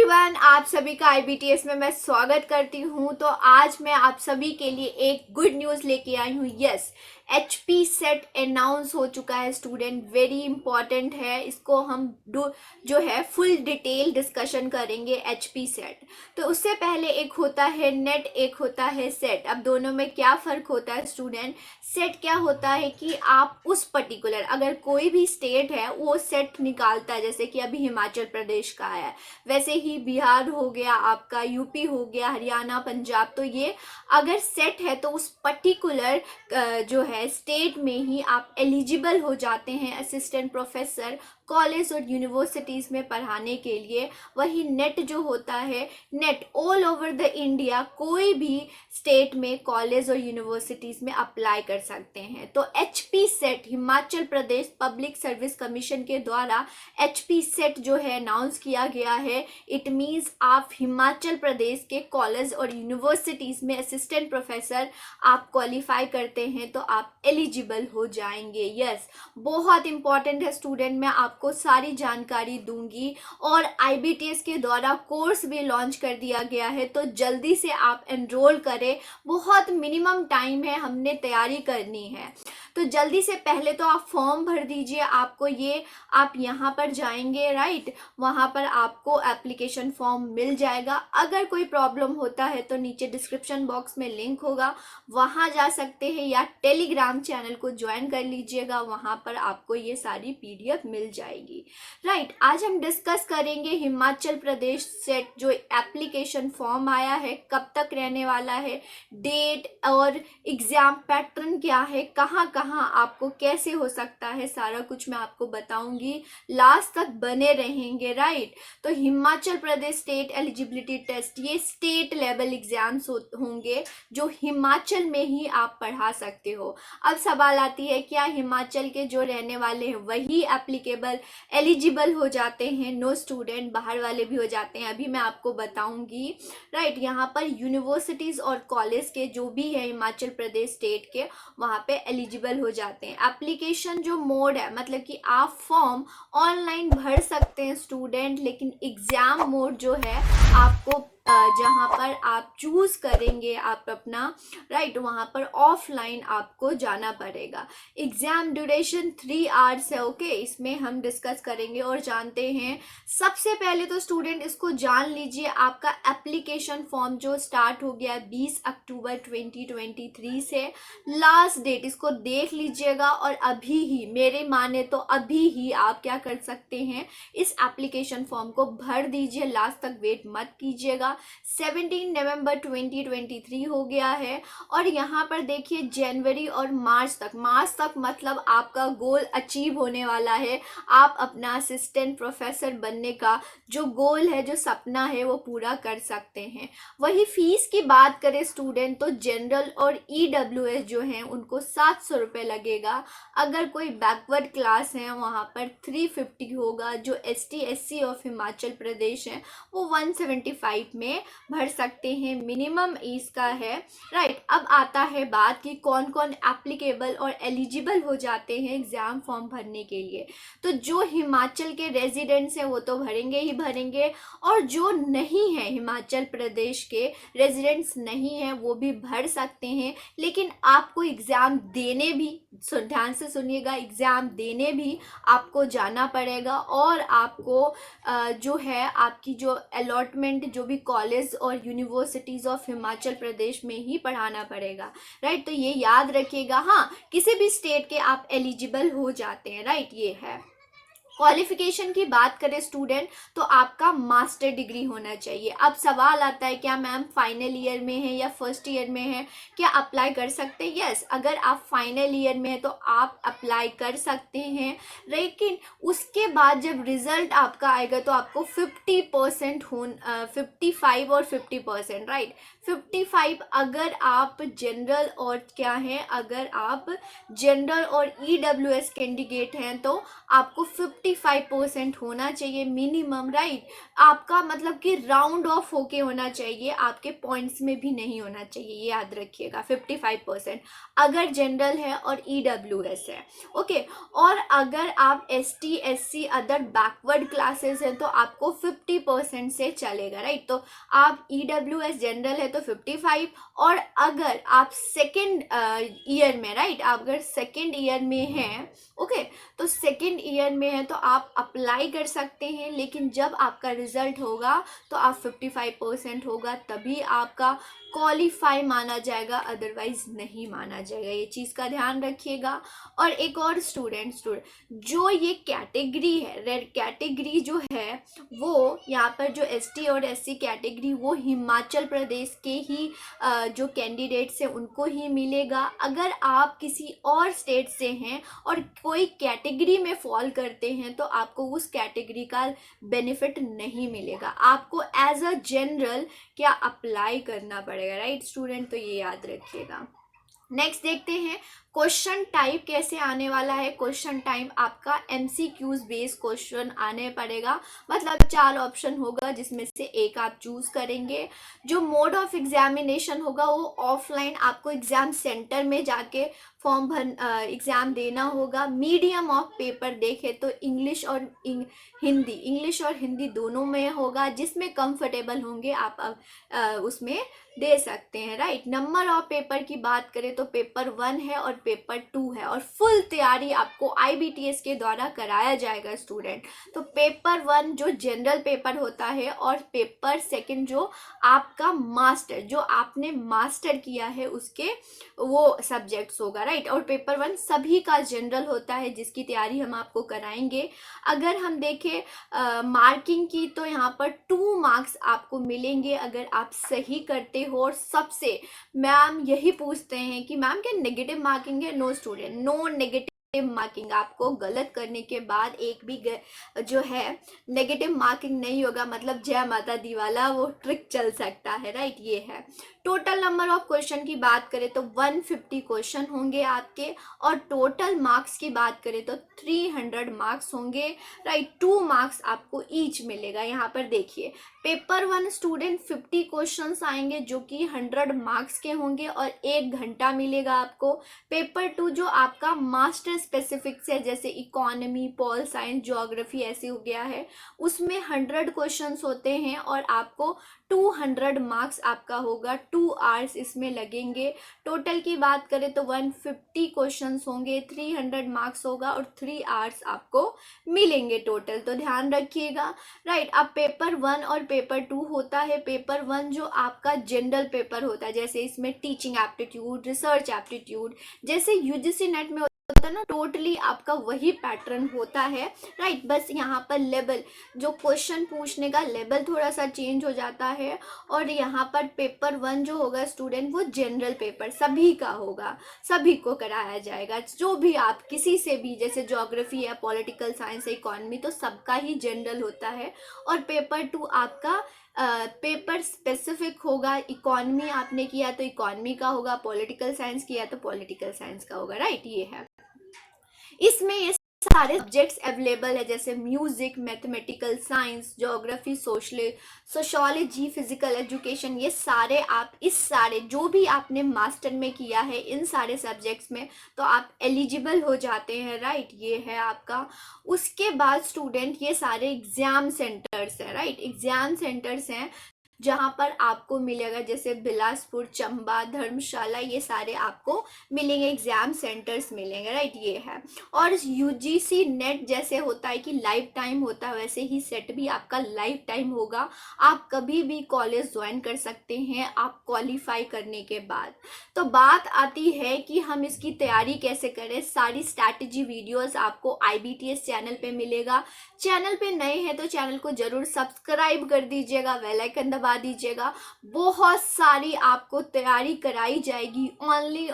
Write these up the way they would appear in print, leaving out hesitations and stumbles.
Everyone, आप सभी का आईबीटीएस में मैं स्वागत करती हूँ। तो आज मैं आप सभी के लिए एक गुड न्यूज़ लेके आई हूँ। यस, एचपी सेट अनाउंस हो चुका है स्टूडेंट। वेरी इंपॉर्टेंट है, इसको हम जो है फुल डिटेल डिस्कशन करेंगे। एचपी सेट, तो उससे पहले एक होता है नेट, एक होता है सेट। अब दोनों में क्या फ़र्क होता है स्टूडेंट? सेट क्या होता है कि आप उस पर्टिकुलर, अगर कोई भी स्टेट है वो सेट निकालता है, जैसे कि अभी हिमाचल प्रदेश का है, वैसे ही बिहार हो गया, आपका यूपी हो गया, हरियाणा, पंजाब। तो ये अगर सेट है तो उस पर्टिकुलर जो है स्टेट में ही आप एलिजिबल हो जाते हैं असिस्टेंट प्रोफेसर कॉलेज और यूनिवर्सिटीज़ में पढ़ाने के लिए। वही नेट जो होता है, net all over the India कोई भी स्टेट में कॉलेज और यूनिवर्सिटीज़ में अप्लाई कर सकते हैं। तो HP set, Himachal Pradesh public service commission के द्वारा एचपी सेट जो है अनाउंस किया गया है। इट मीन्स आप हिमाचल प्रदेश के कॉलेज और यूनिवर्सिटीज़ में असिस्टेंट प्रोफेसर आप क्वालिफाई करते हैं तो आप एलिजिबल हो जाएंगे। यस, बहुत इंपॉर्टेंट है स्टूडेंट। मैं आपको सारी जानकारी दूंगी और आईबीटीएस के द्वारा कोर्स भी लॉन्च कर दिया गया है, तो जल्दी से आप एनरोल करें। बहुत मिनिमम टाइम है, हमने तैयारी करनी है, तो जल्दी से पहले तो आप फॉर्म भर दीजिए। आपको ये, आप यहाँ पर जाएंगे राइट, वहाँ पर आपको एप्लीकेशन फॉर्म मिल जाएगा। अगर कोई प्रॉब्लम होता है तो नीचे डिस्क्रिप्शन बॉक्स में लिंक होगा, वहाँ जा सकते हैं, या टेलीग्राम चैनल को ज्वाइन कर लीजिएगा, वहाँ पर आपको ये सारी पीडीएफ मिल जाएगी राइट। आज हम डिस्कस करेंगे हिमाचल प्रदेश सेट जो एप्लीकेशन फॉर्म आया है, कब तक रहने वाला है, डेट और एग्जाम पैटर्न क्या है, कहाँ कहाँ आपको कैसे हो सकता है, सारा कुछ मैं आपको बताऊंगी। लास्ट तक बने रहेंगे राइट। तो Himachal Pradesh state eligibility test, ये स्टेट लेवल एग्जाम्स होंगे जो हिमाचल में ही आप पढ़ा सकते हो। अब सवाल आती है, क्या हिमाचल के जो रहने वाले हैं वही एप्लीकेबल एलिजिबल हो जाते हैं? नो स्टूडेंट, बाहर वाले भी हो जाते हैं, अभी मैं आपको बताऊंगी राइट। यहाँ पर यूनिवर्सिटीज़ और कॉलेज के जो भी है हिमाचल प्रदेश स्टेट के, वहाँ पे एलिजिबल हो जाते हैं। एप्लीकेशन जो मोड है, मतलब कि आप फॉर्म ऑनलाइन भर सकते हैं स्टूडेंट, लेकिन एग्ज़ाम मोड जो है आपको जहाँ पर आप चूज़ करेंगे आप अपना राइट, वहाँ पर ऑफलाइन आपको जाना पड़ेगा। एग्ज़ाम ड्यूरेशन 3 आवर्स है। ओके, इसमें हम डिस्कस करेंगे और जानते हैं। सबसे पहले तो स्टूडेंट इसको जान लीजिए, आपका एप्लीकेशन फॉर्म जो स्टार्ट हो गया 20 अक्टूबर 2023 से, लास्ट डेट इसको देख लीजिएगा। और अभी ही, मेरे माने तो अभी ही आप क्या कर सकते हैं, इस एप्लीकेशन फॉर्म को भर दीजिए, लास्ट तक वेट मत कीजिएगा। 17 नवंबर 2023 हो गया है। और यहाँ पर देखिए जनवरी और मार्च तक मतलब आपका गोल अचीव होने वाला है। आप अपना असिस्टेंट प्रोफेसर बनने का जो गोल है, जो सपना है, वो पूरा कर सकते हैं। वही फीस की बात करें स्टूडेंट, तो जनरल और ईडब्ल्यूएस जो हैं उनको 700 रुपये लगेगा। अगर कोई बैकवर्ड क्लास है वहाँ पर 350 होगा। जो ST SC of Himachal Pradesh है वो 175 में भर सकते हैं, मिनिमम एज का है राइट। अब आता है बात कि कौन कौन एप्लीकेबल और एलिजिबल हो जाते हैं एग्जाम फॉर्म भरने के लिए। तो जो हिमाचल के रेजिडेंट्स हैं वो तो भरेंगे ही भरेंगे, और जो नहीं है, हिमाचल प्रदेश के रेजिडेंट्स नहीं हैं, वो भी भर सकते हैं। लेकिन आपको एग्ज़ाम देने भी, ध्यान से सुनिएगा, एग्ज़ाम देने भी आपको जाना पड़ेगा। और आपको जो है आपकी जो अलॉटमेंट, जो भी कॉलेज और यूनिवर्सिटीज़ ऑफ हिमाचल प्रदेश में ही पढ़ाना पड़ेगा राइट। तो ये याद रखिएगा। हाँ, किसी भी स्टेट के आप एलिजिबल हो जाते हैं राइट, ये है। क्वालिफिकेशन की बात करें स्टूडेंट, तो आपका मास्टर डिग्री होना चाहिए। अब सवाल आता है, क्या मैम फाइनल ईयर में है या फर्स्ट ईयर में है, क्या अप्लाई कर सकते हैं? यस, अगर आप फाइनल ईयर में है तो आप अप्लाई कर सकते हैं। लेकिन उसके बाद जब रिजल्ट आपका आएगा तो आपको 50% 55 और 50% राइट, 55 अगर आप जनरल और क्या है, अगर आप जनरल और EWS कैंडिडेट हैं तो आपको 55% होना चाहिए मिनिमम, राइट। आपका मतलब कि राउंड ऑफ होके होना चाहिए, आपके पॉइंट्स में भी नहीं होना चाहिए, ये याद रखिएगा। 55% अगर जनरल है और EWS है, ओके। और अगर आप ST SC other backward classes हैं तो आपको 50% से चलेगा, राइट। तो आप EWS जनरल है तो 55, और अगर आप सेकेंड ईयर में, राइट, आप अगर सेकेंड ईयर में हैं, ओके, तो सेकेंड ईयर में है तो आप अप्लाई कर सकते हैं, लेकिन जब आपका रिजल्ट होगा तो आप 55% होगा तभी आपका क्वालिफाई माना जाएगा, अदरवाइज नहीं माना जाएगा, ये चीज़ का ध्यान रखिएगा। और एक और स्टूडेंट जो ये कैटेगरी है, रेड कैटेगरी जो है, वो यहाँ पर जो ST और SC कैटेगरी वो हिमाचल प्रदेश के ही जो कैंडिडेट्स हैं उनको ही मिलेगा। अगर आप किसी और स्टेट से हैं और कोई कैटेगरी में फॉल करते हैं तो आपको उस कैटेगरी का बेनिफिट नहीं मिलेगा, आपको एज अ जनरल क्या अप्लाई करना पड़ेगा, राइट स्टूडेंट, तो ये याद रखिएगा। नेक्स्ट देखते हैं क्वेश्चन टाइप कैसे आने वाला है। क्वेश्चन टाइप आपका MCQs बेस्ड क्वेश्चन आने पड़ेगा, मतलब 4 ऑप्शन होगा जिसमें से एक आप चूज करेंगे। जो मोड ऑफ एग्जामिनेशन होगा वो ऑफलाइन आपको एग्जाम सेंटर में जाके फॉर्म भर एग्जाम देना होगा। मीडियम ऑफ पेपर देखे तो इंग्लिश और हिंदी दोनों में होगा, जिसमें कंफर्टेबल होंगे आप उसमें दे सकते हैं, राइट। नंबर ऑफ पेपर की बात करें तो पेपर 1 है और पेपर 2 है, और फुल तैयारी आपको IBTS के द्वारा कराया जाएगा स्टूडेंट। तो पेपर 1 जो जनरल पेपर होता है, और पेपर 2 जो आपका मास्टर, जो आपने मास्टर किया है उसके वो सब्जेक्ट्स होगा, राइट। और पेपर 1 सभी का जनरल होता है जिसकी तैयारी हम आपको कराएंगे। अगर हम देखें मार्किंग की तो यहाँ पर 2 मार्क्स आपको मिलेंगे अगर आप सही करते हो। और सबसे मैम यही पूछते हैं कि मैम क्या नेगेटिव मार्किंग है? No student, no negative marking. आपको गलत करने के बाद एक भी जो है नेगेटिव मार्किंग नहीं होगा, मतलब जय माता दी वाला वो ट्रिक चल सकता है, राइट। ये है टोटल नंबर ऑफ क्वेश्चन की बात करें तो 150 क्वेश्चन होंगे आपके, और टोटल मार्क्स की बात करें तो 300 मार्क्स होंगे, राइट। 2 मार्क्स आपको ईच मिलेगा। यहाँ पर देखिए पेपर 1 स्टूडेंट 50 क्वेश्चंस आएंगे जो कि 100 मार्क्स के होंगे और 1 घंटा मिलेगा आपको। पेपर 2 जो आपका मास्टर स्पेसिफिक्स है, जैसे इकोनॉमी, पॉल साइंस, ज्योग्राफी ऐसे हो गया है, उसमें 100 क्वेश्चंस होते हैं और आपको 200 मार्क्स आपका होगा। 2 आवर्स इसमें लगेंगे। टोटल की बात करें तो 150 क्वेश्चंस होंगे, 300 मार्क्स होगा और 3 आवर्स आपको मिलेंगे टोटल, तो ध्यान रखिएगा, राइट। अब पेपर 1 और पेपर 2 होता है। पेपर 1 जो आपका जनरल पेपर होता है, जैसे इसमें टीचिंग एप्टीट्यूड, रिसर्च एप्टीट्यूड, जैसे UGC नेट में होता है ना, टोटली आपका वही पैटर्न होता है, राइट। बस यहाँ पर लेवल, जो क्वेश्चन पूछने का लेवल थोड़ा सा चेंज हो जाता है। और यहाँ पर पेपर 1 जो होगा स्टूडेंट वो जनरल पेपर सभी का होगा, सभी को कराया जाएगा, जो भी आप किसी से भी, जैसे ज्योग्राफी है, पॉलिटिकल साइंस है, इकोनॉमी, तो सबका ही जनरल होता है। और पेपर 2 आपका पेपर स्पेसिफिक होगा। इकोनॉमी आपने किया तो इकोनॉमी का होगा, पॉलिटिकल साइंस किया तो पॉलिटिकल साइंस का होगा, राइट। ये है, इसमें ये सारे सब्जेक्ट्स अवेलेबल है, जैसे music, mathematical science, geography, sociology, physical education, ये सारे आप इस सारे जो भी आपने मास्टर में किया है इन सारे सब्जेक्ट्स में तो आप एलिजिबल हो जाते हैं, राइट। ये है आपका। उसके बाद स्टूडेंट ये सारे एग्जाम सेंटर्स हैं, राइट। एग्जाम सेंटर्स हैं जहाँ पर आपको मिलेगा, जैसे बिलासपुर, चंबा, धर्मशाला, ये सारे आपको मिलेंगे, एग्जाम सेंटर्स मिलेंगे, राइट। ये है। और UGC नेट जैसे होता है कि लाइफ टाइम होता है, वैसे ही सेट भी आपका लाइफ टाइम होगा। आप कभी भी कॉलेज ज्वाइन कर सकते हैं आप क्वालिफाई करने के बाद। तो बात आती है कि हम इसकी तैयारी कैसे करें। सारी स्ट्रैटेजी वीडियोस आपको IBTS चैनल पे मिलेगा। चैनल पे नए हैं तो चैनल को जरूर सब्सक्राइब कर दीजिएगा, बेल आइकन दबा दीजिएगा। बहुत सारी आपको तैयारी कराई जाएगी ओनली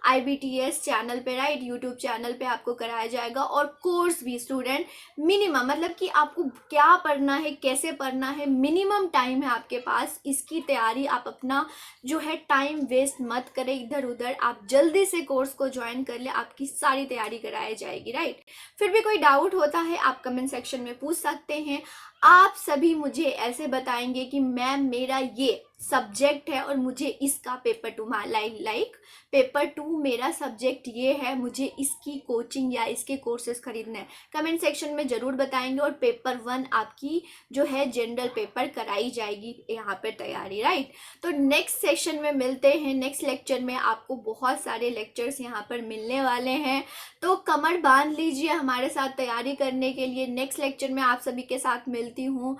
IBTS चैनल पे, राइट, यूट्यूब चैनल पे आपको कराया जाएगा। और कोर्स भी स्टूडेंट मिनिमम, मतलब कि आपको क्या पढ़ना है, कैसे पढ़ना है, मिनिमम टाइम है आपके पास, इसकी तैयारी आप अपना जो है टाइम वेस्ट मत करें इधर उधर, आप जल्दी से कोर्स को ज्वाइन कर ले, आपकी सारी तैयारी कराई जाएगी, राइट। फिर भी कोई डाउट होता है आप कमेंट सेक्शन में पूछ सकते हैं। आप सभी मुझे ऐसे बताएंगे कि मैम मेरा ये सब्जेक्ट है और मुझे इसका पेपर 2 लाइक पेपर 2 मेरा सब्जेक्ट ये है, मुझे इसकी कोचिंग या इसके कोर्सेज खरीदने हैं, कमेंट सेक्शन में ज़रूर बताएंगे। और पेपर 1 आपकी जो है जनरल पेपर कराई जाएगी यहाँ पर तैयारी, राइट। तो नेक्स्ट सेशन में मिलते हैं, नेक्स्ट लेक्चर में आपको बहुत सारे लेक्चर्स यहाँ पर मिलने वाले हैं, तो कमर बांध लीजिए हमारे साथ तैयारी करने के लिए। नेक्स्ट लेक्चर में आप सभी के साथ मिलती हूँ,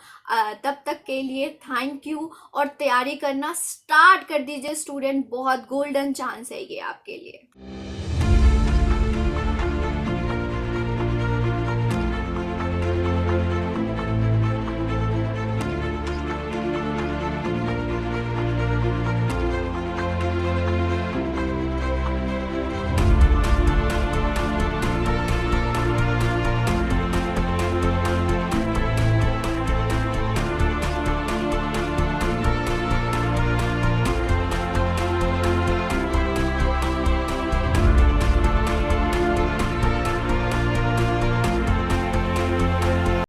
तब तक के लिए थैंक यू। और तैयारी करना स्टार्ट कर दीजिए स्टूडेंट, बहुत गोल्डन चांस है ये आपके लिए।